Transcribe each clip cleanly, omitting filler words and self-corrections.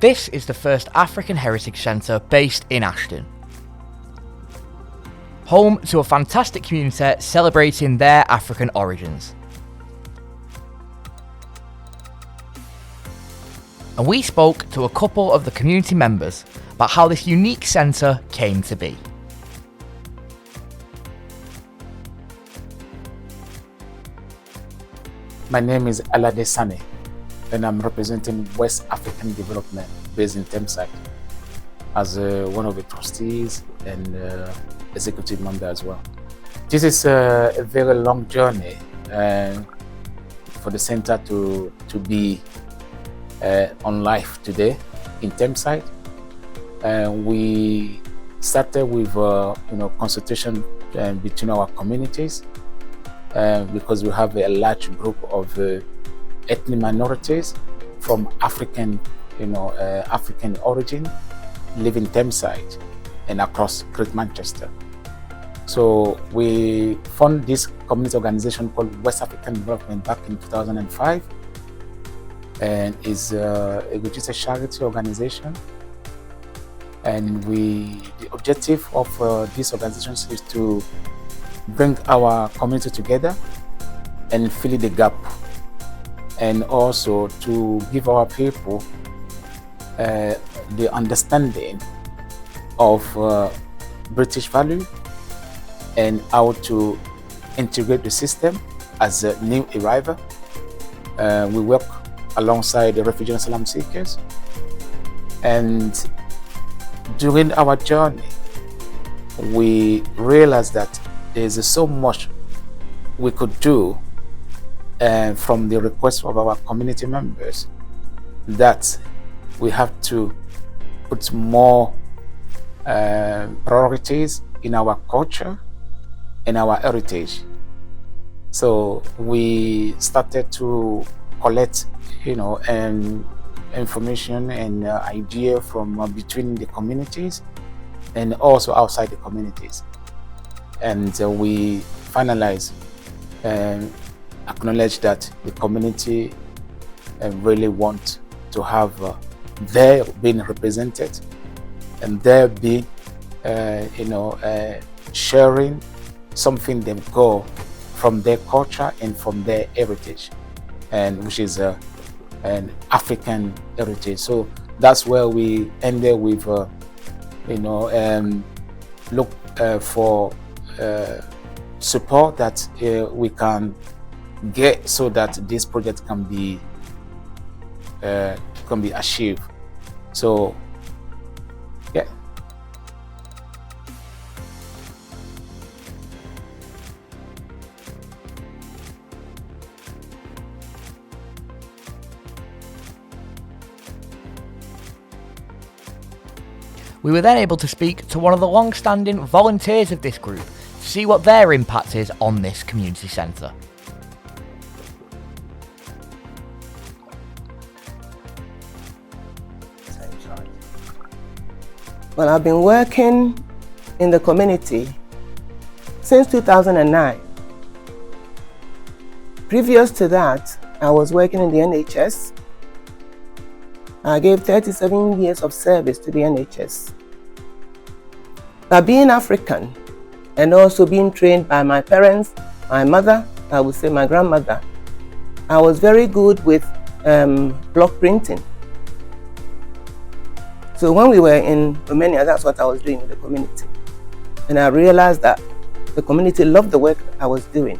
This is the first African Heritage Centre based in Ashton. Home to a fantastic community celebrating their African origins. And we spoke to a couple of the community members about how this unique centre came to be. My name is Alade Sane, and I'm representing West African Development based in Thameside as one of the trustees and executive member as well. This is a very long journey for the center to be on life today in Thameside. We started with consultation between our communities because we have a large group of ethnic minorities from African origin live in Thameside and across Great Manchester. So we formed this community organization called West African Development back in 2005, and is which is a charity organization. And the objective of this organization is to bring our community together and fill the gap, and also to give our people the understanding of British value and how to integrate the system as a new arrival. We work alongside the refugee and asylum seekers, and during our journey we realized that there's so much we could do from the request of our community members, that we have to put more priorities in our culture and our heritage. So we started to collect information and idea from between the communities and also outside the communities. And we finalize and acknowledge that the community really want to have their being represented, and their being sharing something they go from their culture and from their heritage, and which is an African heritage. So that's where we ended with look for support that we can get so that this project can be achieved. So yeah. We were then able to speak to one of the long-standing volunteers of this group to see what their impact is on this community centre. Well, I've been working in the community since 2009. Previous to that, I was working in the NHS. I gave 37 years of service to the NHS. But being African and also being trained by my parents, my mother, I would say my grandmother, I was very good with block printing. So when we were in Romania, that's what I was doing in the community. And I realized that the community loved the work I was doing.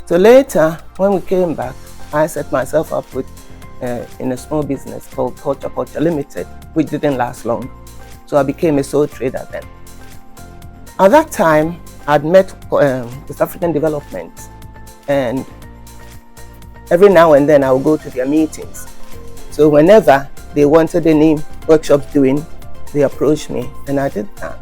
So later, when we came back, I set myself up with in a small business called Culture Limited, which didn't last long. So I became a sole trader then. At that time, I'd met West African Development, and every now and then I would go to their meetings. So whenever they wanted any workshops doing, they approached me, and I did that.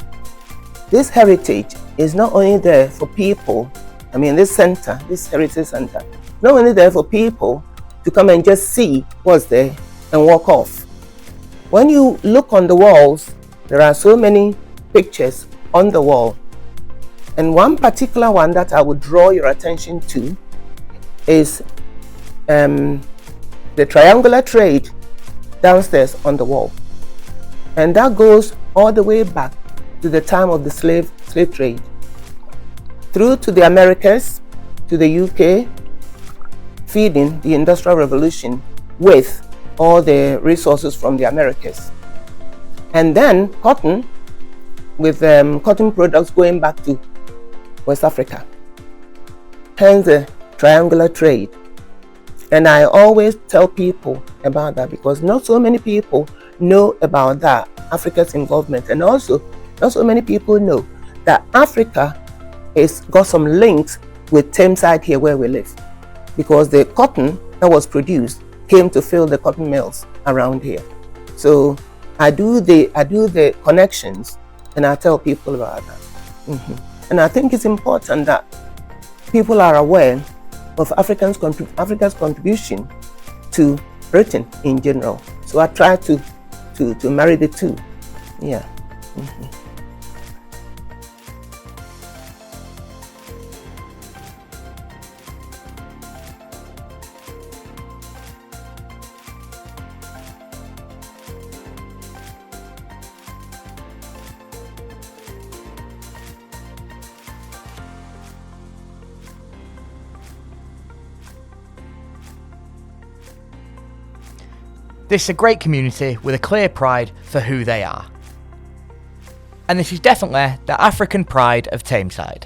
This heritage is not only there for people, this center, this heritage center, not only there for people to come and just see what's there and walk off. When you look on the walls, there are so many pictures on the wall. And one particular one that I would draw your attention to is the triangular trade downstairs on the wall. And that goes all the way back to the time of the slave trade, through to the Americas, to the UK, feeding the Industrial Revolution with all the resources from the Americas. And then cotton, with cotton products going back to West Africa. Hence the triangular trade. And I always tell people about that because not so many people know about that, Africa's involvement. And also, not so many people know that Africa has got some links with Thameside here where we live. Because the cotton that was produced came to fill the cotton mills around here. So I do the connections and I tell people about that. And I think it's important that people are aware of Africa's contribution to Britain in general. So I try to marry the two. Yeah. This is a great community with a clear pride for who they are. And this is definitely the African pride of Thameside.